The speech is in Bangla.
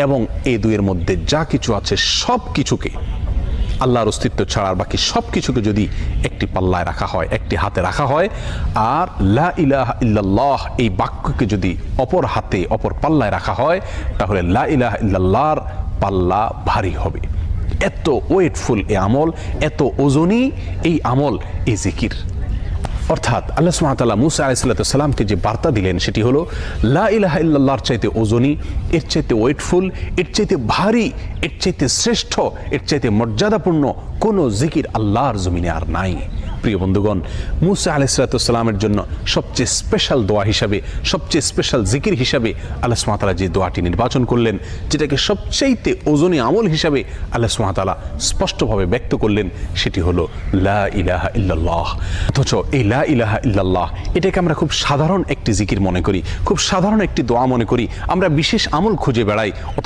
এবং এই দুইয়ের মধ্যে যা কিছু আছে সব কিছুকে, আল্লাহর অস্তিত্ব ছাড়া আর বাকি সব কিছুকে যদি একটি পাল্লায় রাখা হয়, একটি হাতে রাখা হয়, আর লা ইলাহা ইল্লাল্লাহ এই বাক্যকে যদি অপর হাতে অপর পাল্লায় রাখা হয়, তাহলে লা ইলাহা ইল্লাল্লাহর পাল্লা ভারী হবে। এত ওয়েটফুল এই আমল, এত ওজনী এই আমল, এই জিকির। অর্থাৎ আল্লাহ সুবহানাহু ওয়া তাআলা মুসা আলাইহিস সালামকে যে বার্তা দিলেন সেটি হলো লা ইলাহা ইল্লাল্লাহর চাইতে ওজনী, এর চাইতে ওয়েটফুল, এর চাইতে ভারী, এর চাইতে শ্রেষ্ঠ, এর চাইতে মর্যাদাপূর্ণ কোনো জিকির আল্লাহর জমিনে আর নাই। প্রিয় বন্ধুগণ, মুসা আলাইহিস সালামের জন্য সবচেয়ে স্পেশাল দোয়া হিসাবে, সবচেয়ে স্পেশাল জিকির হিসাবে আল্লাহ সুবহানাহু ওয়া তাআলা যে দোয়াটি নির্বাচন করলেন, যেটাকে সবচাইতে ওজনী আমল হিসাবে আল্লাহ সুবহানাহু ওয়া তাআলা স্পষ্টভাবে ব্যক্ত করলেন, সেটি হলো লা ইলাহা ইল্লাল্লাহ। অথচ এই লা ইলাহা ইল্লাল্লাহ এটাকে আমরা খুব সাধারণ একটি জিকির মনে করি, খুব সাধারণ একটি দোয়া মনে করি, আমরা বিশেষ আমল খুঁজে বেড়াই।